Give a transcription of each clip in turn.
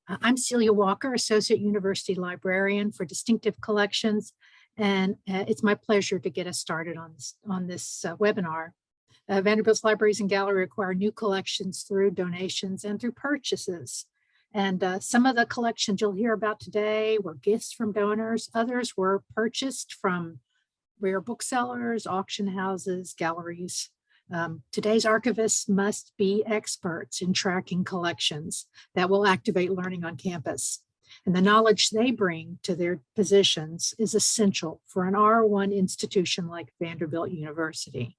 I'm Celia Walker, Associate University Librarian for Distinctive Collections, and it's my pleasure to get us started on this webinar. Vanderbilt's libraries and gallery acquire new collections through donations and through purchases. And some of the collections you'll hear about today were gifts from donors. Others were purchased from rare booksellers, auction houses, galleries. Today's archivists must be experts in tracking collections that will activate learning on campus. And the knowledge they bring to their positions is essential for an R1 institution like Vanderbilt University.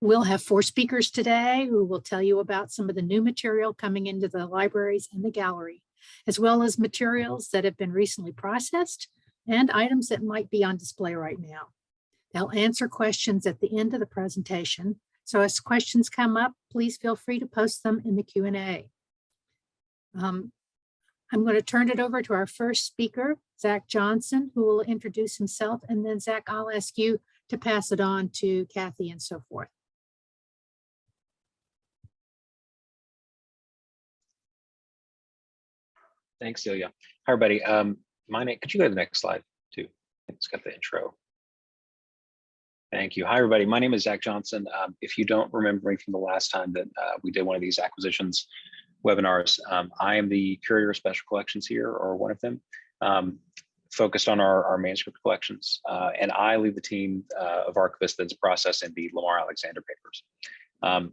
We'll have 4 speakers today who will tell you about some of the new material coming into the libraries and the gallery, as well as materials that have been recently processed and items that might be on display right now. They'll answer questions at the end of the presentation. So as questions come up, please feel free to post them in the Q&A. I'm going to turn it over to our first speaker, Zach Johnson, who will introduce himself. And then Zach, I'll ask you to pass it on to Kathy and so forth. Thanks, Celia. Hi, everybody. My name, could you go to the next slide too? It's got the intro. Thank you. Hi, everybody. My name is Zach Johnson. If you don't remember me from the last time that we did one of these acquisitions webinars, I am the curator of special collections here, or one of them, focused on our manuscript collections. And I lead the team of archivists that's processing the Lamar Alexander papers.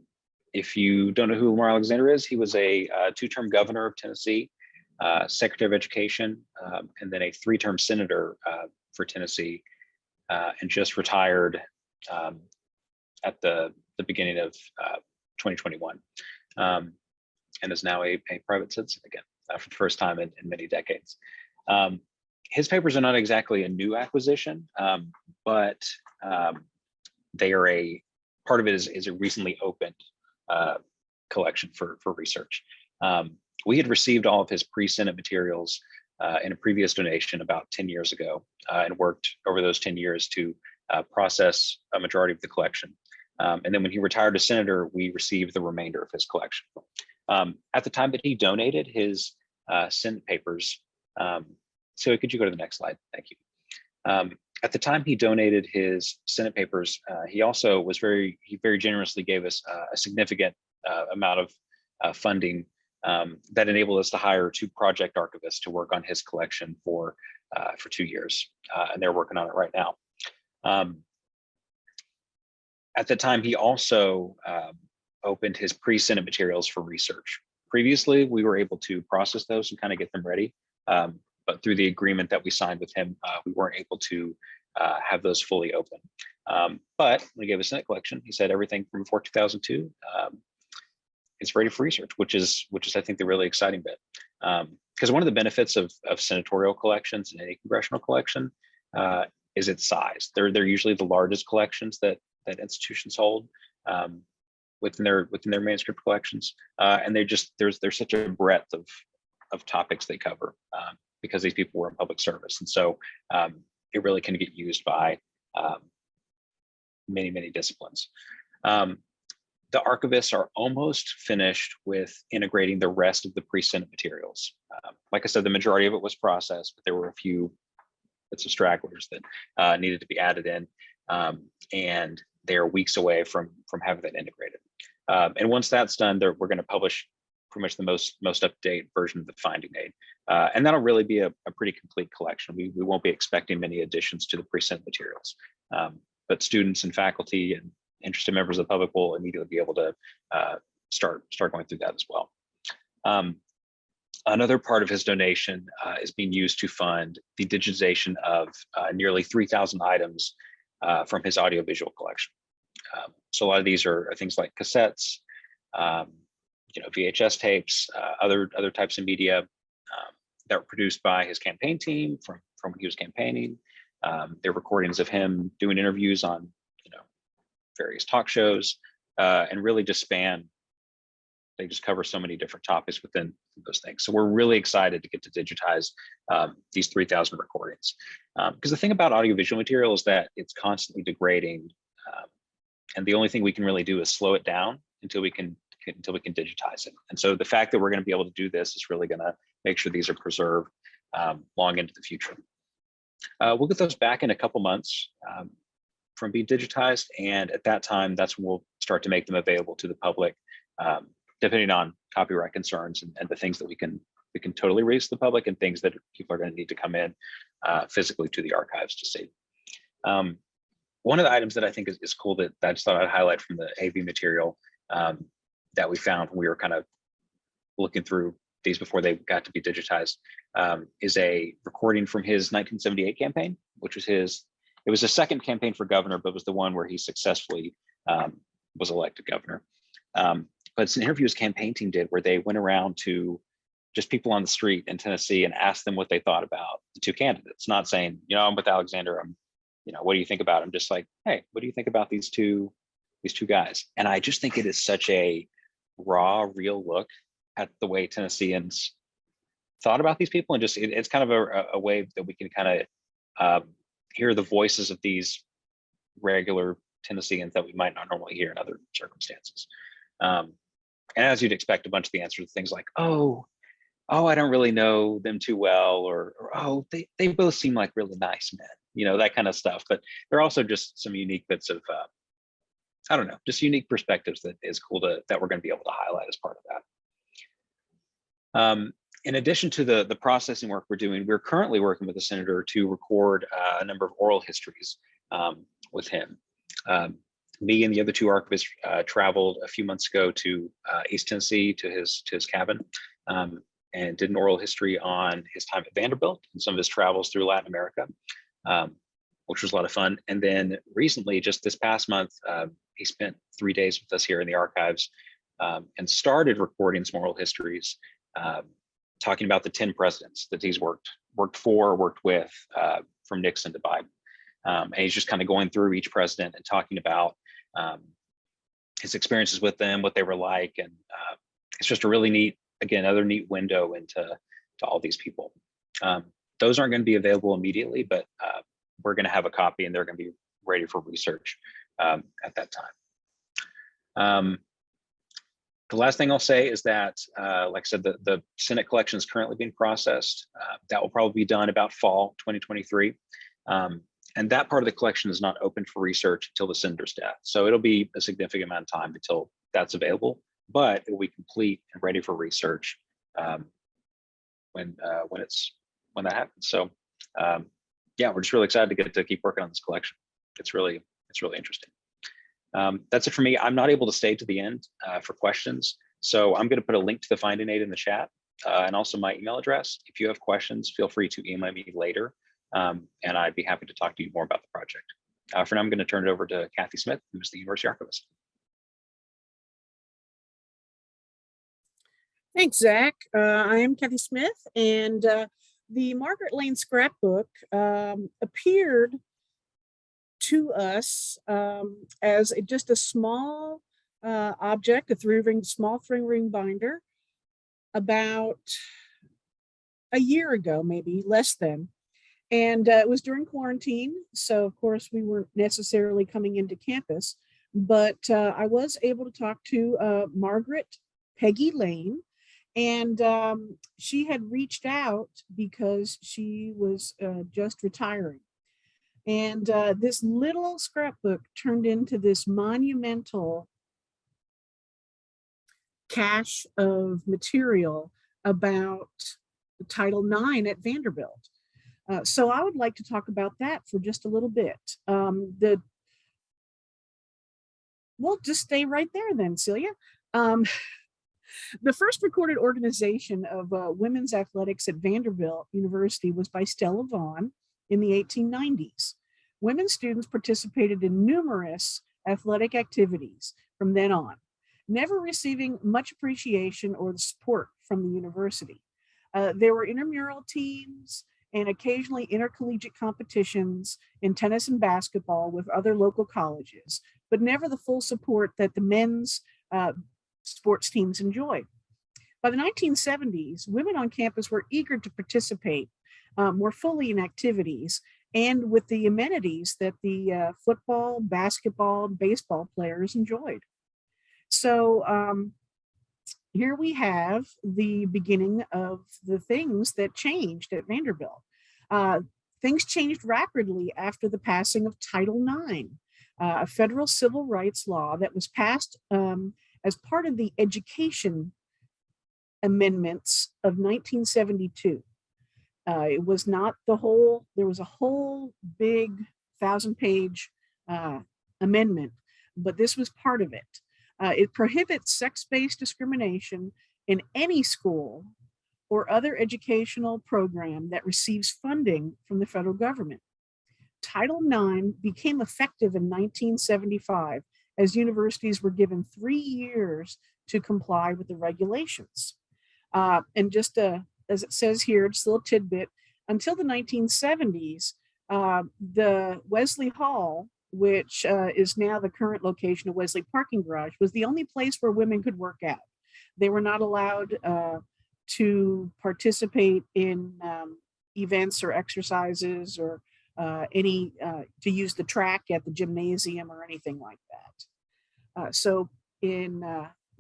If you don't know who Lamar Alexander is, he was a 2-term governor of Tennessee, Secretary of Education, and then a 3-term senator for Tennessee, and just retired at the beginning of 2021, and is now a private citizen again for the first time in many decades. His papers are not exactly a new acquisition, but they are part of it is a recently opened collection for research. We had received all of his pre-Senate materials in a previous donation about 10 years ago, and worked over those 10 years to process a majority of the collection. And then when he retired as senator, we received the remainder of his collection. At the time that he donated his Senate papers, so could you go to the next slide? Thank you. At the time he donated his Senate papers, he also was very generously gave us a significant amount of funding that enabled us to hire 2 project archivists to work on his collection for 2 years, and they're working on it right now. At the time, he also opened his pre-Senate materials for research. Previously, we were able to process those and kind of get them ready, but through the agreement that we signed with him, we weren't able to have those fully open. But when he gave us Senate collection, he said everything from before 2002 is ready for research, which is I think the really exciting bit. Because one of the benefits of senatorial collections and any congressional collection is its size. They're usually the largest collections that institutions hold within their manuscript collections, and there's such a breadth of topics they cover because these people were in public service, and so it really can get used by many disciplines. The archivists are almost finished with integrating the rest of the pre-Senate materials. Like I said, the majority of it was processed, but there were a few bits of stragglers that needed to be added in, and they're weeks away from having that integrated. And once that's done, we're going to publish pretty much the most up-to-date version of the finding aid, and that'll really be a pretty complete collection. We won't be expecting many additions to the pre-Senate materials, but students and faculty and interested members of the public will immediately be able to start going through that as well. Another part of his donation is being used to fund the digitization of nearly 3,000 items from his audiovisual collection. So a lot of these are things like cassettes, VHS tapes, other types of media that were produced by his campaign team from when he was campaigning. They're recordings of him doing interviews on various talk shows, and really they just cover so many different topics within those things. So we're really excited to get to digitize these 3,000 recordings. Because the thing about audiovisual material is that it's constantly degrading, and the only thing we can really do is slow it down until we can until we can digitize it. And so the fact that we're going to be able to do this is really going to make sure these are preserved long into the future. We'll get those back in a couple months from being digitized, and at that time, that's when we'll start to make them available to the public, depending on copyright concerns and the things that we can totally release to the public, and things that people are going to need to come in physically to the archives to see. One of the items that I think is cool that I just thought I'd highlight from the AV material that we found when we were kind of looking through these before they got to be digitized is a recording from his 1978 campaign, which was it was a second campaign for governor, but was the one where he successfully was elected governor. But it's an interview his campaign team did where they went around to just people on the street in Tennessee and asked them what they thought about the two candidates, not saying, I'm with Alexander, what do you think about him? Just like, hey, what do you think about these two guys? And I just think it is such a raw, real look at the way Tennesseans thought about these people. And just, it's kind of a way that we can kind of hear the voices of these regular Tennesseans that we might not normally hear in other circumstances. And as you'd expect, a bunch of the answers are things like, oh, I don't really know them too well, or oh, they both seem like really nice men, that kind of stuff. But there are also just some unique bits of, I don't know, just unique perspectives that is cool that we're going to be able to highlight as part of that. In addition to the processing work we're doing, we're currently working with the senator to record a number of oral histories with him. Me and the other two archivists traveled a few months ago to East Tennessee to his cabin and did an oral history on his time at Vanderbilt and some of his travels through Latin America, which was a lot of fun. And then recently, just this past month, he spent 3 days with us here in the archives and started recording some oral histories, talking about the 10 presidents that he's worked with from Nixon to Biden. And he's just kind of going through each president and talking about his experiences with them, what they were like. And it's just a really neat, again, another neat window into all these people. Those aren't going to be available immediately, but we're going to have a copy and they're going to be ready for research at that time. The last thing I'll say is that, like I said, the Senate collection is currently being processed. That will probably be done about fall 2023. And that part of the collection is not open for research until the senator's death. So it'll be a significant amount of time until that's available, but it will be complete and ready for research when that happens. So yeah, we're just really excited to get to keep working on this collection. It's really interesting. That's it for me. I'm not able to stay to the end for questions. So I'm going to put a link to the finding aid in the chat and also my email address. If you have questions, feel free to email me later. And I'd be happy to talk to you more about the project. For now, I'm going to turn it over to Kathy Smith, who's the University Archivist. Thanks, Zach. I am Kathy Smith, and the Margaret Layne scrapbook appeared to us as just a small object, a small three-ring binder, about a year ago, maybe less than. And it was during quarantine, so of course we weren't necessarily coming into campus, but I was able to talk to Margaret Peggy Layne, and she had reached out because she was just retiring. And this little scrapbook turned into this monumental cache of material about Title IX at Vanderbilt. So I would like to talk about that for just a little bit. We'll just stay right there then, Celia. The first recorded organization of women's athletics at Vanderbilt University was by Stella Vaughn in the 1890s. Women students participated in numerous athletic activities from then on, never receiving much appreciation or the support from the university. There were intramural teams and occasionally intercollegiate competitions in tennis and basketball with other local colleges, but never the full support that the men's sports teams enjoyed. By the 1970s, women on campus were eager to participate more fully in activities and with the amenities that the football, basketball, and baseball players enjoyed. So here we have the beginning of the things that changed at Vanderbilt. Things changed rapidly after the passing of Title IX, a federal civil rights law that was passed as part of the Education Amendments of 1972. It was not the whole, there was a whole big 1,000-page amendment, but this was part of it. It prohibits sex-based discrimination in any school or other educational program that receives funding from the federal government. Title IX became effective in 1975 as universities were given 3 years to comply with the regulations. And just as it says here, just a little tidbit, until the 1970s, the Wesley Hall, which is now the current location of Wesley Parking Garage, was the only place where women could work out. They were not allowed to participate in events or exercises or to use the track at the gymnasium or anything like that. So in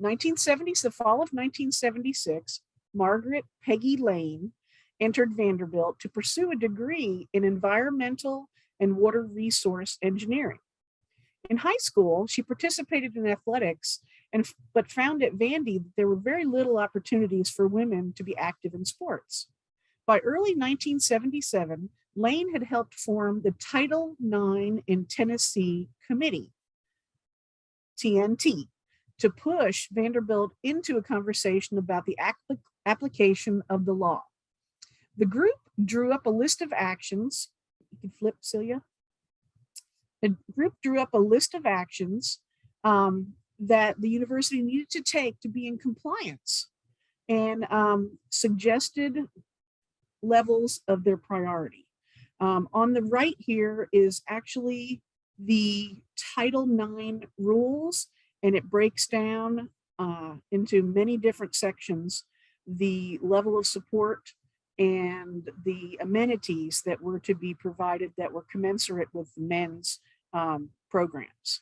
1970s, the fall of 1976, Margaret Peggy Layne entered Vanderbilt to pursue a degree in environmental and water resource engineering. In high school, she participated in athletics, but found at Vandy that there were very little opportunities for women to be active in sports. By early 1977, Layne had helped form the Title IX in Tennessee Committee, TNT, to push Vanderbilt into a conversation about the application of the law. The group drew up a list of actions. You can flip, Celia. The group drew up a list of actions that the university needed to take to be in compliance, and suggested levels of their priority. On the right here is actually the Title IX rules, and it breaks down into many different sections, the level of support and the amenities that were to be provided that were commensurate with men's programs.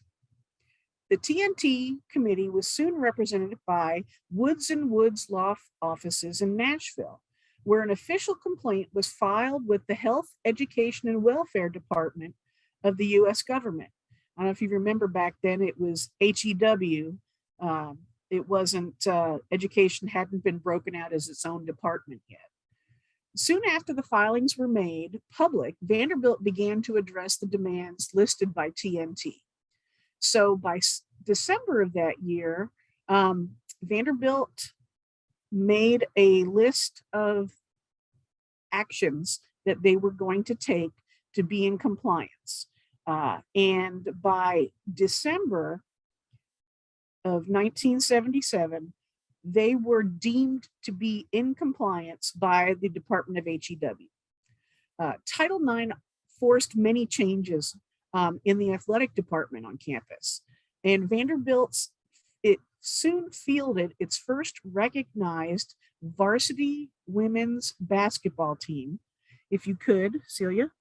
The TNT committee was soon represented by Woods and Woods law offices in Nashville, where an official complaint was filed with the Health, Education, and Welfare Department of the US government. I don't know if you remember back then, it was HEW. It wasn't, education hadn't been broken out as its own department yet. Soon after the filings were made public, Vanderbilt began to address the demands listed by TNT. So by December of that year, Vanderbilt made a list of actions that they were going to take to be in compliance. And by December of 1977, they were deemed to be in compliance by the Department of HEW. Title IX forced many changes in the athletic department on campus, and it soon fielded its first recognized varsity women's basketball team. If you could, Celia.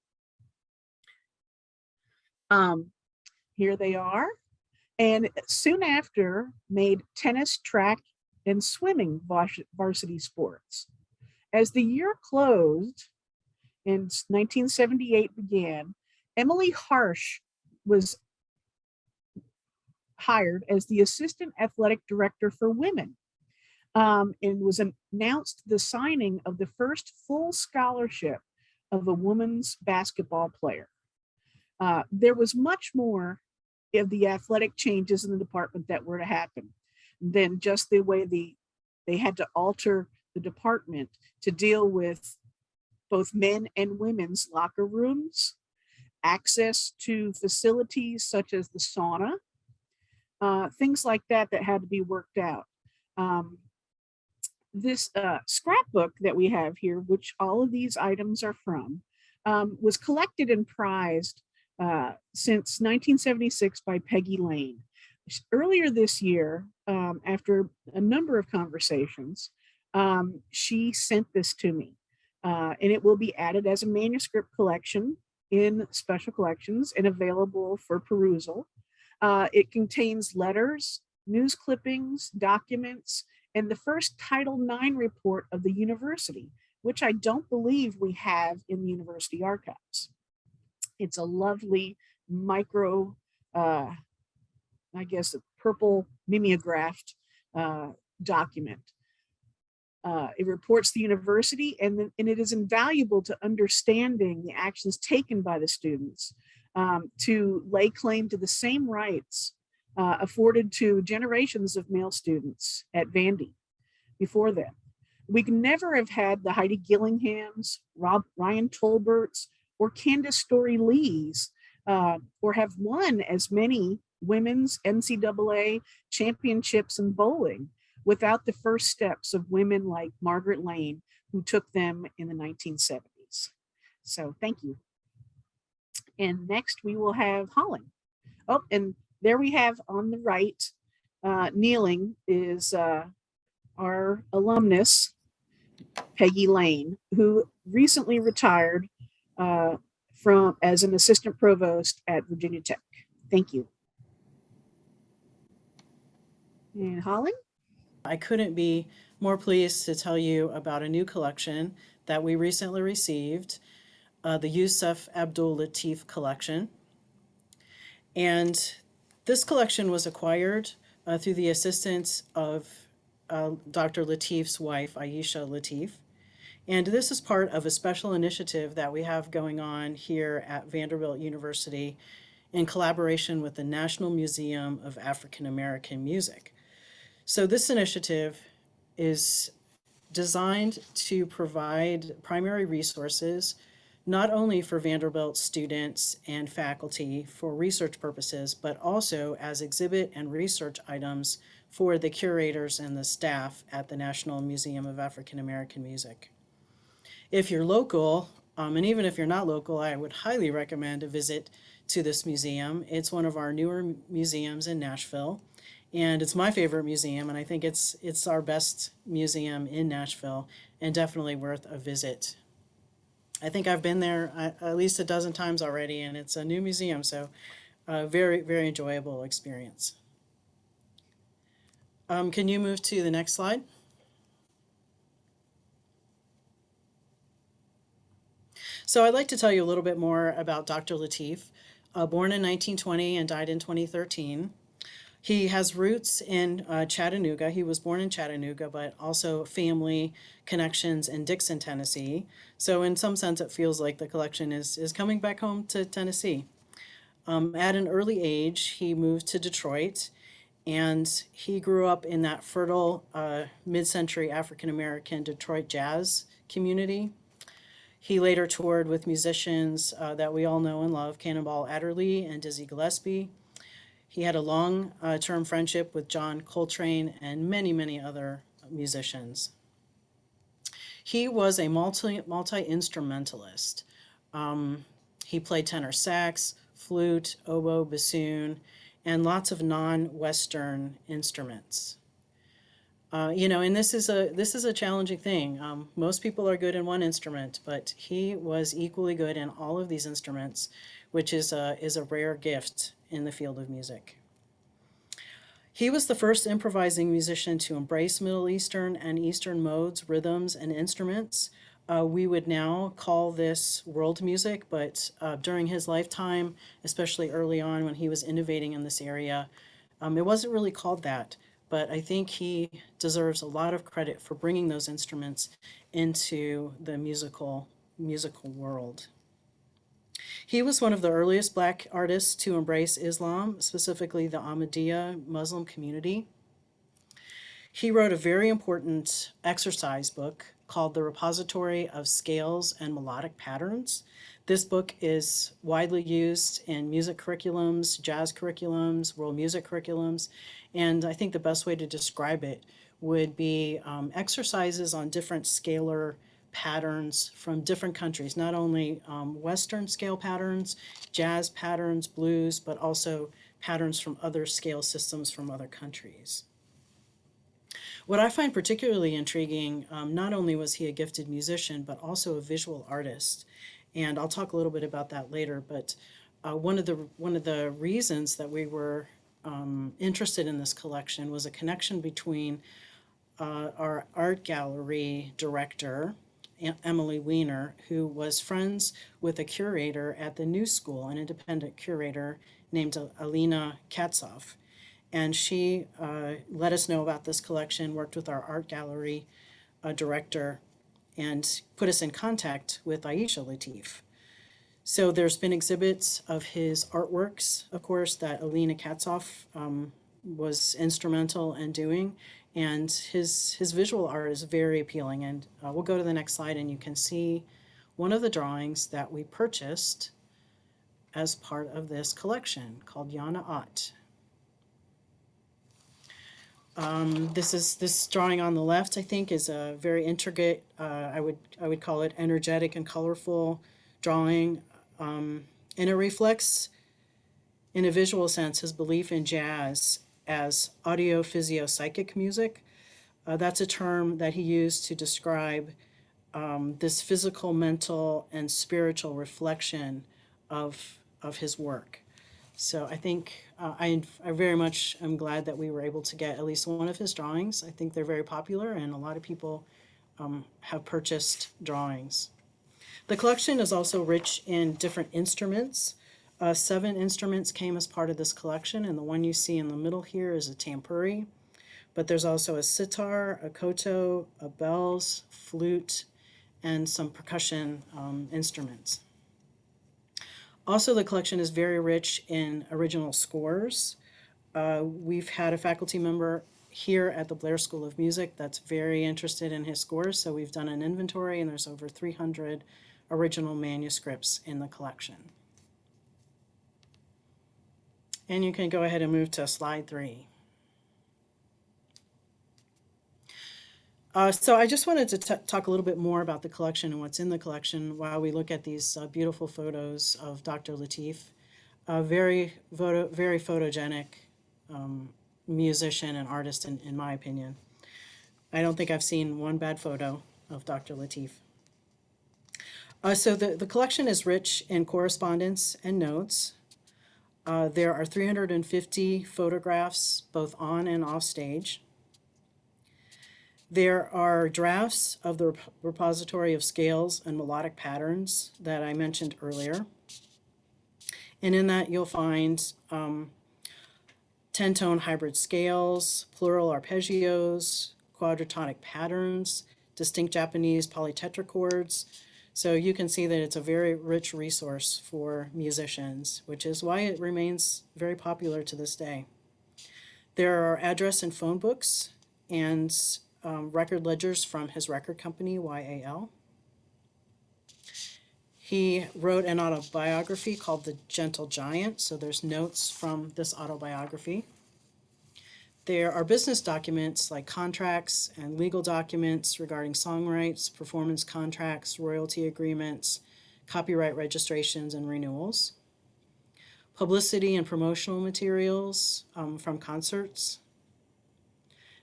Here they are. And soon after made tennis, track, and swimming varsity sports. As the year closed and 1978 began, Emily Harsh was hired as the assistant athletic director for women, and was announced the signing of the first full scholarship of a women's basketball player. There was much more of the athletic changes in the department that were to happen than just the way they had to alter the department to deal with both men and women's locker rooms, access to facilities such as the sauna, things like that had to be worked out. This scrapbook that we have here, which all of these items are from, was collected and prized since 1976 by Peggy Layne. Earlier this year, after a number of conversations, she sent this to me, and it will be added as a manuscript collection in special collections and available for perusal. It contains letters, news clippings, documents, and the first Title IX report of the university, which I don't believe we have in the university archives. It's a lovely micro, I guess, a purple mimeographed document. It reports the university, and it is invaluable to understanding the actions taken by the students to lay claim to the same rights afforded to generations of male students at Vandy before them. We could never have had the Heidi Gillinghams, Ryan Tolberts, or Candace Story Lees, or have won as many women's NCAA championships in bowling without the first steps of women like Margaret Layne, who took them in the 1970s. So thank you. And next we will have Holland. Oh, and there we have on the right, kneeling is our alumnus, Peggy Layne, who recently retired as an assistant provost at Virginia Tech. Thank you. And Holland? I couldn't be more pleased to tell you about a new collection that we recently received, the Yusuf Abdul Latif collection. And this collection was acquired through the assistance of Dr. Latif's wife, Aisha Latif. And this is part of a special initiative that we have going on here at Vanderbilt University in collaboration with the National Museum of African American Music. So this initiative is designed to provide primary resources not only for Vanderbilt students and faculty for research purposes, but also as exhibit and research items for the curators and the staff at the National Museum of African American Music. If you're local, and even if you're not local, I would highly recommend a visit to this museum. It's one of our newer museums in Nashville, and it's my favorite museum, and I think it's our best museum in Nashville, and definitely worth a visit. I think I've been there at least a dozen times already, and it's a new museum, so a very, very enjoyable experience. Can you move to the next slide? So I'd like to tell you a little bit more about Dr. Latif. Born in 1920 and died in 2013. He has roots in Chattanooga. He was born in Chattanooga, but also family connections in Dixon, Tennessee. So in some sense, it feels like the collection is coming back home to Tennessee. At an early age, he moved to Detroit, and he grew up in that fertile mid-century African-American Detroit jazz community. He later toured with musicians that we all know and love, Cannonball Adderley and Dizzy Gillespie. He had a long-term friendship with John Coltrane and many, many other musicians. He was a multi-instrumentalist. He played tenor sax, flute, oboe, bassoon, and lots of non-Western instruments. And this is a challenging thing. Most people are good in one instrument, but he was equally good in all of these instruments, which is a rare gift in the field of music. He was the first improvising musician to embrace Middle Eastern and Eastern modes, rhythms, and instruments. We would now call this world music, but during his lifetime, especially early on when he was innovating in this area, it wasn't really called that. But I think he deserves a lot of credit for bringing those instruments into the musical world. He was one of the earliest Black artists to embrace Islam, specifically the Ahmadiyya Muslim community. He wrote a very important exercise book called The Repository of Scales and Melodic Patterns. This book is widely used in music curriculums, jazz curriculums, world music curriculums, and I think the best way to describe it would be exercises on different scalar patterns from different countries, not only Western scale patterns, jazz patterns, blues, but also patterns from other scale systems from other countries. What I find particularly intriguing, not only was he a gifted musician, but also a visual artist. And I'll talk a little bit about that later, but one of the reasons that we were interested in this collection was a connection between our art gallery director, Emily Weiner, who was friends with a curator at the New School, an independent curator named Alina Katzoff. And she let us know about this collection, worked with our art gallery director, and put us in contact with Aisha Latif. So there's been exhibits of his artworks, of course, that Alina Katzoff was instrumental in doing. And his visual art is very appealing. And we'll go to the next slide and you can see one of the drawings that we purchased as part of this collection called Yana Ott. This drawing on the left, I think, is a very intricate, I would call it energetic and colorful drawing. And it reflects, in a visual sense, his belief in jazz as audio-physio-psychic music. That's a term that he used to describe this physical, mental, and spiritual reflection of his work. So I think I very much am glad that we were able to get at least one of his drawings. I think they're very popular and a lot of people have purchased drawings. The collection is also rich in different instruments. 7 instruments came as part of this collection, and the one you see in the middle here is a tampuri. But there's also a sitar, a koto, a bells, flute, and some percussion instruments. Also, the collection is very rich in original scores. We've had a faculty member here at the Blair School of Music that's very interested in his scores, so we've done an inventory, and there's over 300 original manuscripts in the collection. And you can go ahead and move to slide 3. So I just wanted to talk a little bit more about the collection and what's in the collection while we look at these beautiful photos of Dr. Latif, a very photogenic musician and artist, in my opinion. I don't think I've seen one bad photo of Dr. Latif. So the collection is rich in correspondence and notes. There are 350 photographs, both on and off stage. There are drafts of the repository of scales and melodic patterns that I mentioned earlier. And in that you'll find 10-tone hybrid scales, plural arpeggios, quadratonic patterns, distinct Japanese polytetrachords. So you can see that it's a very rich resource for musicians, which is why it remains very popular to this day. There are address and phone books and record ledgers from his record company, YAL. He wrote an autobiography called The Gentle Giant, so there's notes from this autobiography. There are business documents like contracts and legal documents regarding song rights, performance contracts, royalty agreements, copyright registrations, and renewals. Publicity and promotional materials from concerts.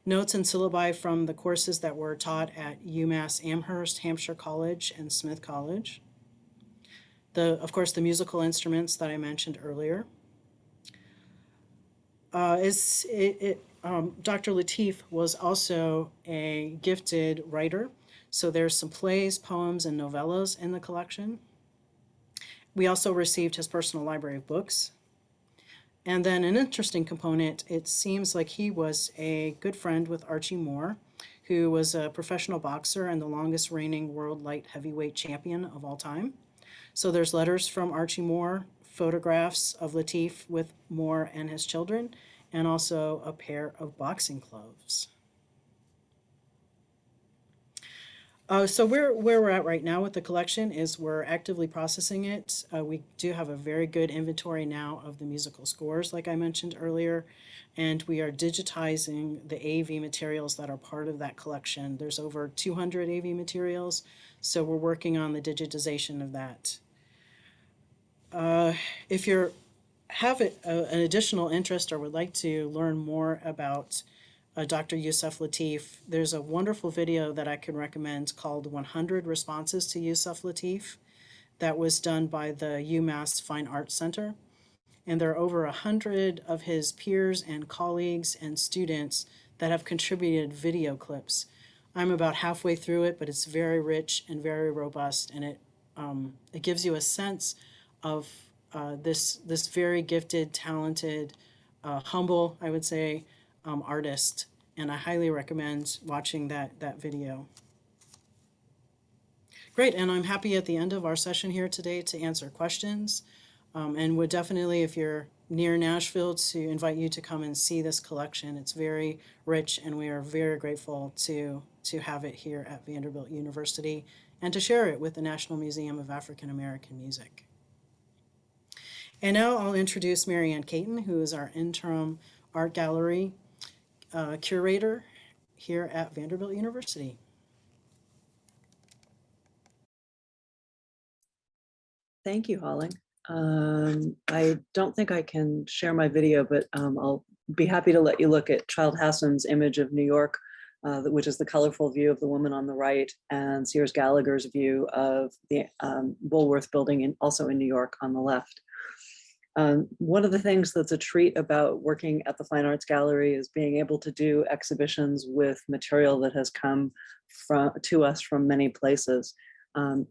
Notes and syllabi from the courses that were taught at UMass Amherst, Hampshire College, and Smith College. Of course, the musical instruments that I mentioned earlier. Dr. Latif was also a gifted writer, so there's some plays, poems, and novellas in the collection. We also received his personal library of books. And then an interesting component, it seems like he was a good friend with Archie Moore, who was a professional boxer and the longest reigning world light heavyweight champion of all time. So there's letters from Archie Moore, photographs of Latif with Moore and his children, and also a pair of boxing gloves. So where we're at right now with the collection is we're actively processing it. We do have a very good inventory now of the musical scores, like I mentioned earlier, and we are digitizing the AV materials that are part of that collection. There's over 200 AV materials, so we're working on the digitization of that. If you have an additional interest or would like to learn more about Dr. Yusuf Latif, there's a wonderful video that I can recommend called 100 Responses to Yusuf Latif that was done by the UMass Fine Arts Center. And there are over 100 of his peers and colleagues and students that have contributed video clips. I'm about halfway through it, but it's very rich and very robust, and it gives you a sense of this very gifted, talented, humble, I would say, artist. And I highly recommend watching that video. Great, and I'm happy at the end of our session here today to answer questions, and would definitely, if you're near Nashville, to invite you to come and see this collection. It's very rich, and we are very grateful to have it here at Vanderbilt University and to share it with the National Museum of African American Music. And now I'll introduce Marianne Caton, who is our interim art gallery curator here at Vanderbilt University. Thank you, Holly. I don't think I can share my video, but I'll be happy to let you look at Child Hassan's image of New York, which is the colorful view of the woman on the right, and Sears Gallagher's view of the Woolworth Building, and also in New York on the left. One of the things that's a treat about working at the Fine Arts Gallery is being able to do exhibitions with material that has come to us from many places.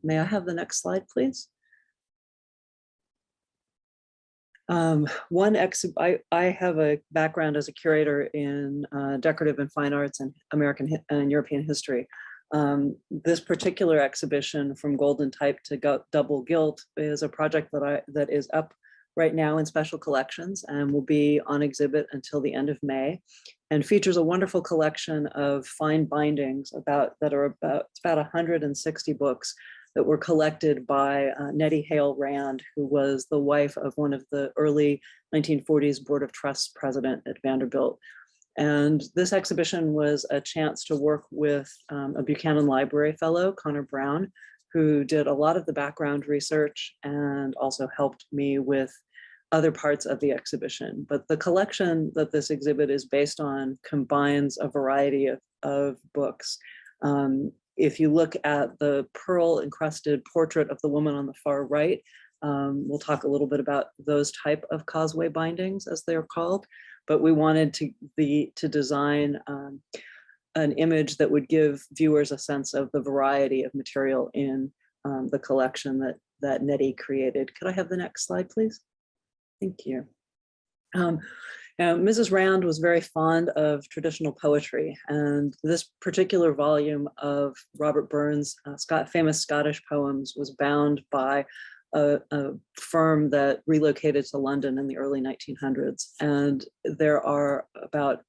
May I have the next slide, please? I have a background as a curator in decorative and fine arts and American and European history. This particular exhibition, From Golden Type to Double Gilt, is a project that is up right now in special collections and will be on exhibit until the end of May, and features a wonderful collection of fine bindings about 160 books that were collected by Nettie Hale Rand, who was the wife of one of the early 1940s Board of Trusts president at Vanderbilt. And this exhibition was a chance to work with a Buchanan Library fellow, Connor Brown, who did a lot of the background research and also helped me with other parts of the exhibition. But the collection that this exhibit is based on combines a variety of books. If you look at the pearl encrusted portrait of the woman on the far right, we'll talk a little bit about those type of causeway bindings, as they're called, but we wanted to design an image that would give viewers a sense of the variety of material in the collection that Nettie created. Could I have the next slide, please? Thank you. Mrs. Rand was very fond of traditional poetry, and this particular volume of Robert Burns' famous Scottish poems was bound by a firm that relocated to London in the early 1900s. And there are about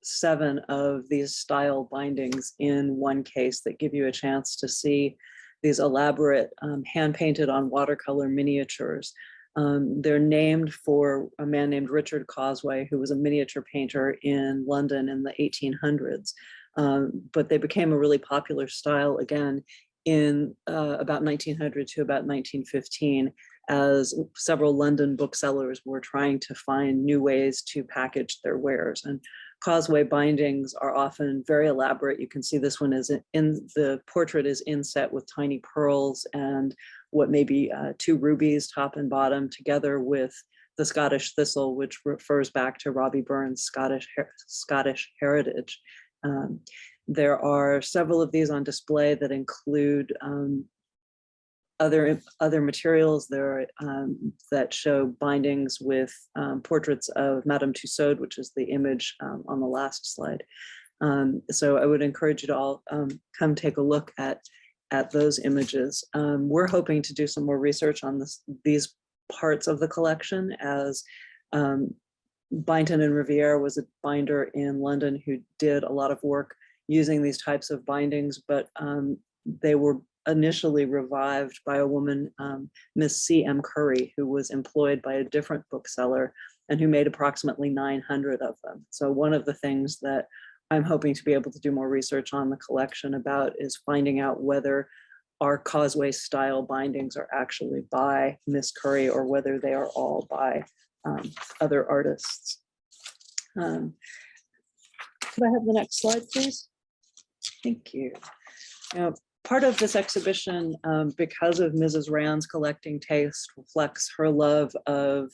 7 of these style bindings in one case that give you a chance to see these elaborate hand-painted on watercolor miniatures. They're named for a man named Richard Causeway, who was a miniature painter in London in the 1800s. But they became a really popular style again in about 1900 to about 1915, as several London booksellers were trying to find new ways to package their wares. And causeway bindings are often very elaborate. You can see this one is the portrait is inset with tiny pearls and what may be 2 rubies top and bottom, together with the Scottish thistle, which refers back to Robbie Burns' Scottish heritage. There are several of these on display that include other materials there that show bindings with portraits of Madame Tussaud, which is the image on the last slide. So I would encourage you to all come take a look at those images. We're hoping to do some more research on these parts of the collection, as Byington and Riviere was a binder in London who did a lot of work using these types of bindings, but they were initially revived by a woman, Miss C.M. Curry, who was employed by a different bookseller and who made approximately 900 of them. So one of the things that I'm hoping to be able to do more research on the collection about is finding out whether our causeway style bindings are actually by Miss Curry or whether they are all by other artists. Could I have the next slide, please? Thank you. Now, part of this exhibition, because of Mrs. Rand's collecting taste, reflects her love of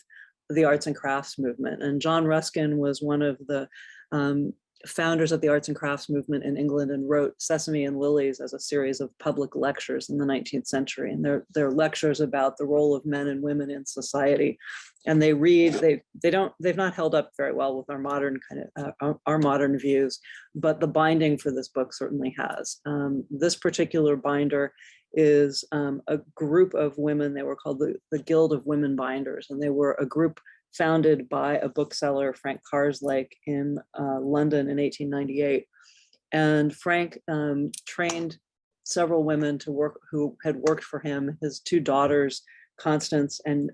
the arts and crafts movement. And John Ruskin was one of the founders of the arts and crafts movement in England and wrote Sesame and Lilies as a series of public lectures in the 19th century. And they're lectures about the role of men and women in society. And they've not held up very well with our modern our modern views, but the binding for this book certainly has. This particular binder is a group of women. They were called the Guild of Women Binders, and they were a group founded by a bookseller, Frank Carslake, in London in 1898. And Frank trained several women to work who had worked for him. His two daughters, Constance and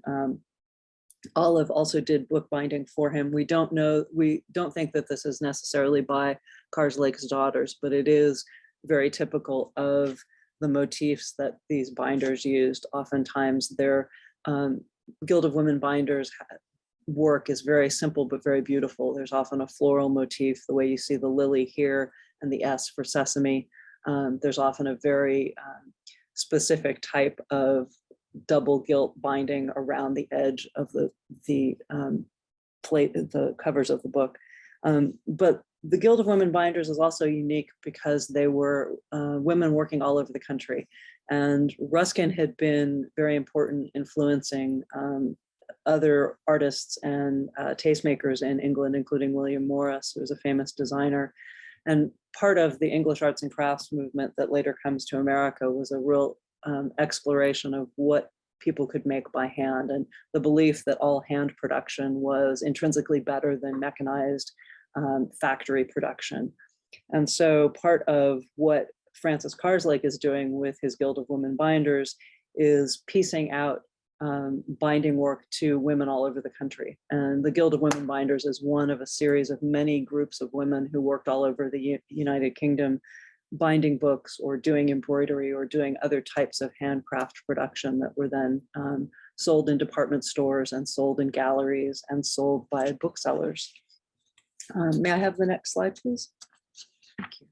Olive, also did bookbinding for him. We don't think that this is necessarily by Carslake's daughters, but it is very typical of the motifs that these binders used. Oftentimes their Guild of Women Binders work is very simple but very beautiful. There's often a floral motif, the way you see the lily here and the S for sesame. There's often a very specific type of double gilt binding around the edge of the covers of the book. But the Guild of Women Binders is also unique because they were women working all over the country. And Ruskin had been very important, influencing other artists and tastemakers in England, including William Morris, who was a famous designer. And part of the English arts and crafts movement that later comes to America was a real exploration of what people could make by hand, and the belief that all hand production was intrinsically better than mechanized factory production. And so part of what Francis Carslake is doing with his Guild of Women Binders is piecing out binding work to women all over the country. And the Guild of Women Binders is one of a series of many groups of women who worked all over the United Kingdom, binding books or doing embroidery or doing other types of handcraft production that were then sold in department stores and sold in galleries and sold by booksellers. May I have the next slide, please? Thank you.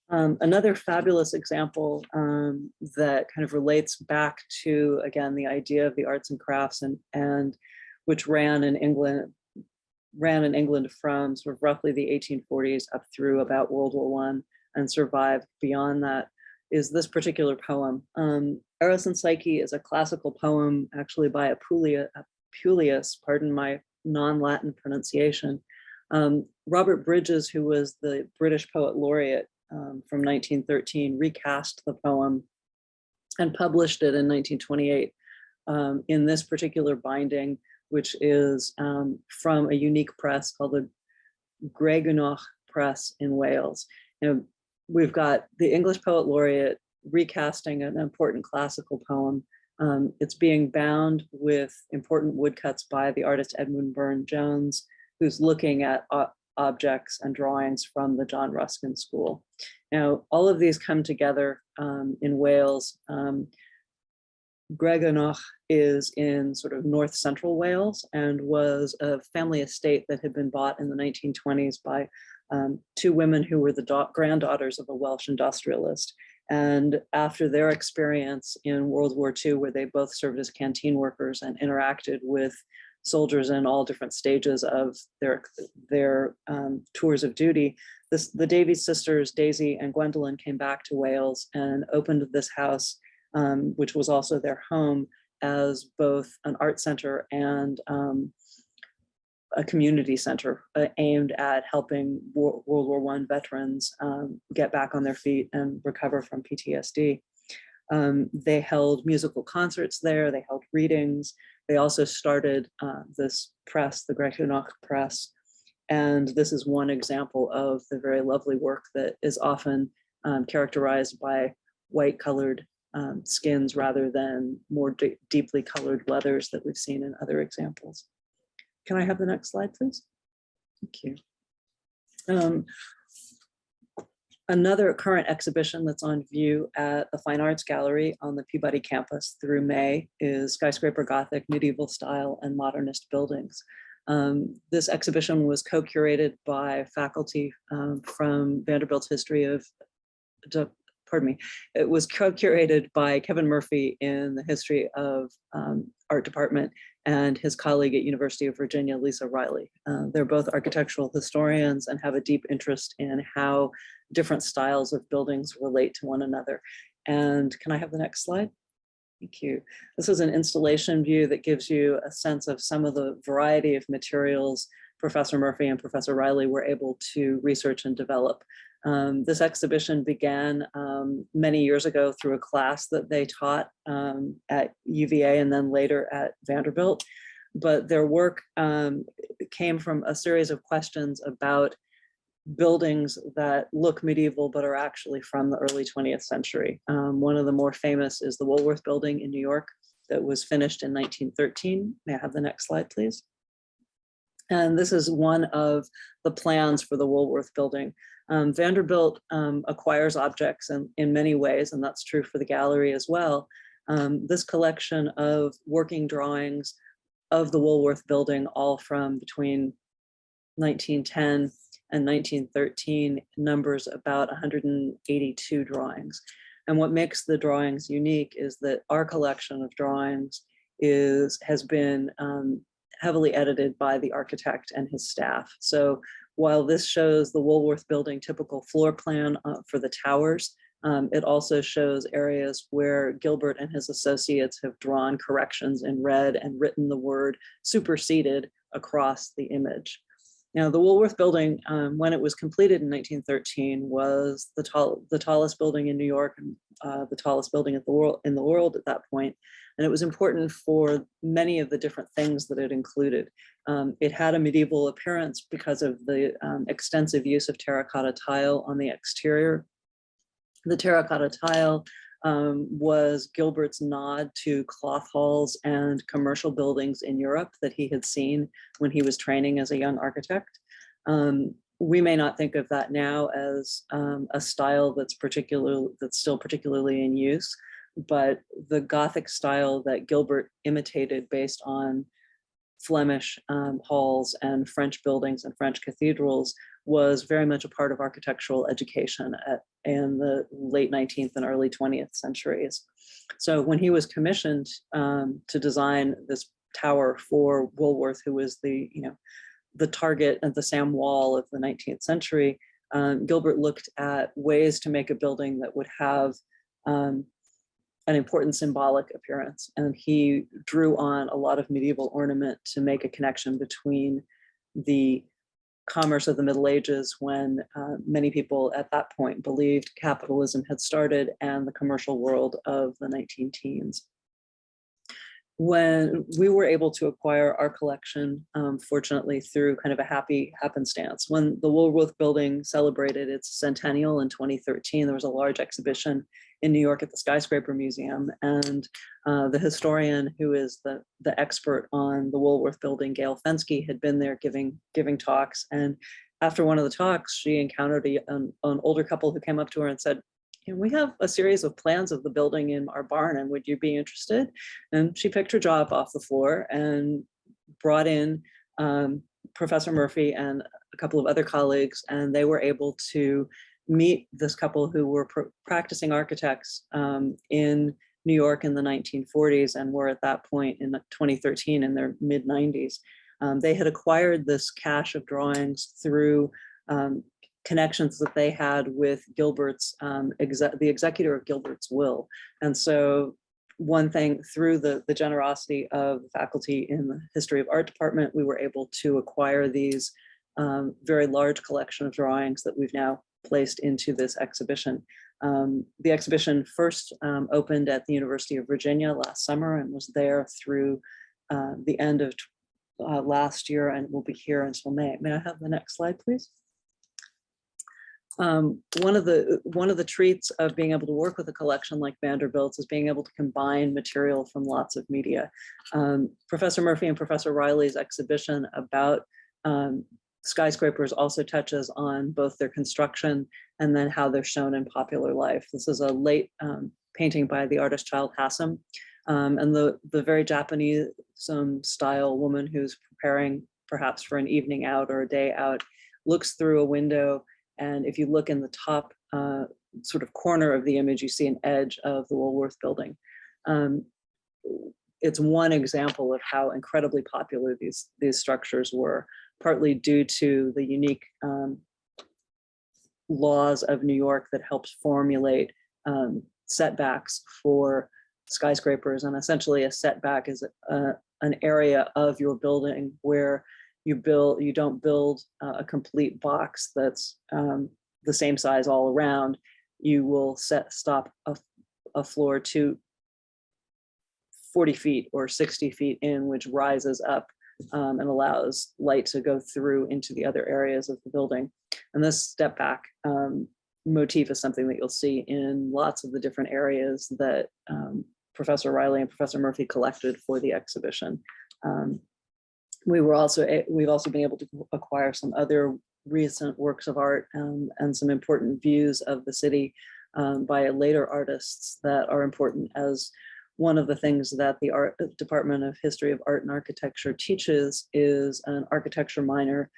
Another fabulous example that kind of relates back to, again, the idea of the arts and crafts and which ran in England from sort of roughly the 1840s up through about World War I and survived beyond that, is this particular poem. Eros and Psyche is a classical poem actually by Apuleius, pardon my non-Latin pronunciation. Robert Bridges, who was the British Poet Laureate from 1913, recast the poem and published it in 1928 in this particular binding, which is from a unique press called the Gregunoch Press in Wales. We've got the English Poet Laureate recasting an important classical poem. It's being bound with important woodcuts by the artist Edmund Burne-Jones, who's looking at objects and drawings from the John Ruskin School. Now, all of these come together in Wales. Gregunoch is in sort of north central Wales and was a family estate that had been bought in the 1920s by two women who were the granddaughters of a Welsh industrialist. And after their experience in World War II, where they both served as canteen workers and interacted with soldiers in all different stages of their tours of duty, the Davies sisters, Daisy and Gwendolyn, came back to Wales and opened this house, which was also their home, as both an art center and a community center aimed at helping World War I veterans get back on their feet and recover from PTSD. They held musical concerts there, they held readings. They also started this press, the Gregunoch Press. And this is one example of the very lovely work that is often characterized by white colored skins rather than more deeply colored leathers that we've seen in other examples. Can I have the next slide, please? Thank you. Another current exhibition that's on view at the Fine Arts Gallery on the Peabody campus through May is Skyscraper Gothic, Medieval Style and Modernist Buildings. This exhibition was co-curated by faculty from Vanderbilt's History of pardon me, it was co-curated by Kevin Murphy in the history of art department and his colleague at University of Virginia, Lisa Riley. They're both architectural historians and have a deep interest in how different styles of buildings relate to one another. And can I have the next slide? Thank you. This is an installation view that gives you a sense of some of the variety of materials Professor Murphy and Professor Riley were able to research and develop. This exhibition began many years ago through a class that they taught at UVA and then later at Vanderbilt. But their work came from a series of questions about buildings that look medieval but are actually from the early 20th century. One of the more famous is the Woolworth Building in New York that was finished in 1913. May I have the next slide, please? And this is one of the plans for the Woolworth Building. Vanderbilt acquires objects in many ways, and that's true for the gallery as well. This collection of working drawings of the Woolworth Building, all from between 1910 and 1913, numbers about 182 drawings. And what makes the drawings unique is that our collection of drawings has been heavily edited by the architect and his staff. So while this shows the Woolworth Building typical floor plan for the towers, it also shows areas where Gilbert and his associates have drawn corrections in red and written the word superseded across the image. Now, the Woolworth Building, when it was completed in 1913, was the tallest building in New York and the tallest building in the world at that point. And it was important for many of the different things that it included. It had a medieval appearance because of the extensive use of terracotta tile on the exterior. The terracotta tile was Gilbert's nod to cloth halls and commercial buildings in Europe that he had seen when he was training as a young architect. We may not think of that now as a style that's still particularly in use, but the Gothic style that Gilbert imitated based on Flemish halls and French buildings and French cathedrals was very much a part of architectural education in the late 19th and early 20th centuries. So when he was commissioned to design this tower for Woolworth, who was the target of the Sam Wall of the 19th century, Gilbert looked at ways to make a building that would have an important symbolic appearance. And he drew on a lot of medieval ornament to make a connection between the commerce of the Middle Ages, when many people at that point believed capitalism had started, and the commercial world of the 19-teens. When we were able to acquire our collection, fortunately through kind of a happy happenstance, when the Woolworth Building celebrated its centennial in 2013, there was a large exhibition in New York at the Skyscraper Museum, and the historian who is the expert on the Woolworth Building, Gail Fensky, had been there giving talks. And after one of the talks, she encountered an older couple who came up to her and said, "We have a series of plans of the building in our barn, and would you be interested?" And she picked her jaw up off the floor and brought in Professor Murphy and a couple of other colleagues, and they were able to meet this couple who were practicing architects in New York in the 1940s and were at that point in 2013 in their mid-90s. They had acquired this cache of drawings through connections that they had with Gilbert's, the executor of Gilbert's will. And so one thing, through the generosity of the faculty in the History of Art department, we were able to acquire these very large collection of drawings that we've now placed into this exhibition. The exhibition first opened at the University of Virginia last summer and was there through the end of last year, and will be here until May. May I have the next slide, please? One of the treats of being able to work with a collection like Vanderbilt's is being able to combine material from lots of media. Professor Murphy and Professor Riley's exhibition about skyscrapers also touches on both their construction and then how they're shown in popular life. This is a late painting by the artist Child Hassam, and the very Japanese style woman who's preparing perhaps for an evening out or a day out looks through a window. And if you look in the top sort of corner of the image, you see an edge of the Woolworth Building. It's one example of how incredibly popular these structures were, partly due to the unique laws of New York that helped formulate setbacks for skyscrapers. And essentially a setback is an area of your building where you don't build a complete box that's the same size all around. You will stop a floor to 40 feet or 60 feet in, which rises up and allows light to go through into the other areas of the building. And this step back motif is something that you'll see in lots of the different areas that Professor Riley and Professor Murphy collected for the exhibition. We've also been able to acquire some other recent works of art and some important views of the city by later artists that are important, as one of the things that the Department of History of Art and Architecture teaches is an architecture minor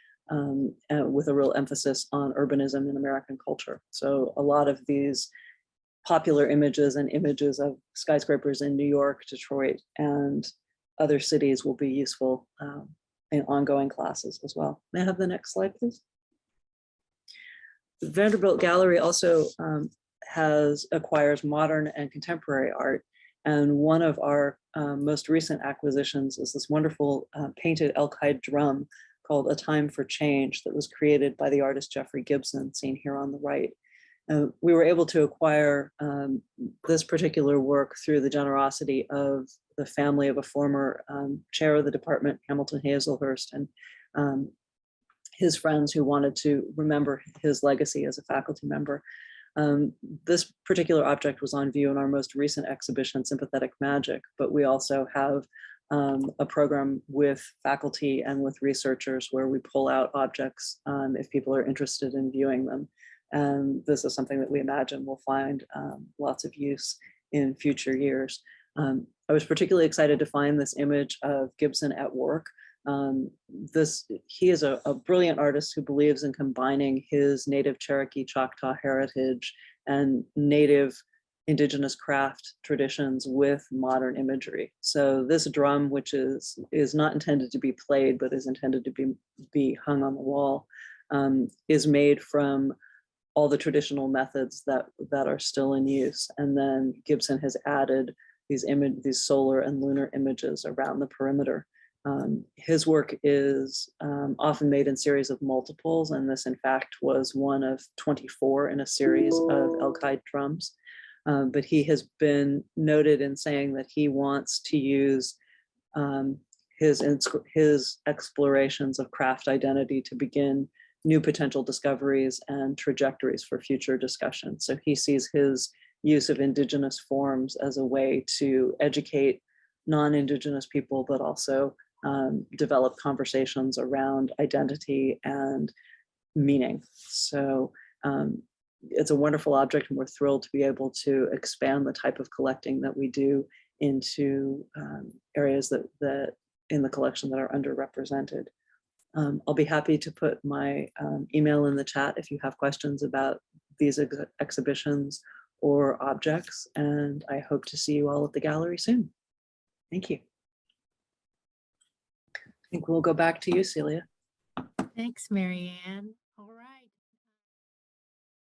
with a real emphasis on urbanism in American culture. So a lot of these popular images and images of skyscrapers in New York, Detroit, and other cities will be useful in ongoing classes as well. May I have the next slide, please? The Vanderbilt Gallery also acquires modern and contemporary art. And one of our most recent acquisitions is this wonderful painted elk-hide drum called A Time for Change that was created by the artist Jeffrey Gibson, seen here on the right. We were able to acquire this particular work through the generosity of the family of a former chair of the department, Hamilton Hazelhurst, and his friends who wanted to remember his legacy as a faculty member. This particular object was on view in our most recent exhibition, Sympathetic Magic, but we also have a program with faculty and with researchers where we pull out objects if people are interested in viewing them. And this is something that we imagine will find lots of use in future years. I was particularly excited to find this image of Gibson at work. He is a brilliant artist who believes in combining his native Cherokee Choctaw heritage and native indigenous craft traditions with modern imagery. So this drum, which is not intended to be played, but is intended to be hung on the wall, is made from all the traditional methods that are still in use. And then Gibson has added these solar and lunar images around the perimeter. His work is often made in series of multiples, and this in fact was one of 24 in a series of elk-hide drums. But he has been noted in saying that he wants to use his explorations of craft identity to begin new potential discoveries and trajectories for future discussion. So he sees his use of indigenous forms as a way to educate non-indigenous people, but also develop conversations around identity and meaning. So it's a wonderful object, and we're thrilled to be able to expand the type of collecting that we do into areas that in the collection that are underrepresented. I'll be happy to put my email in the chat if you have questions about these exhibitions or objects, and I hope to see you all at the gallery soon. Thank you. I think we'll go back to you, Celia. Thanks, Marianne.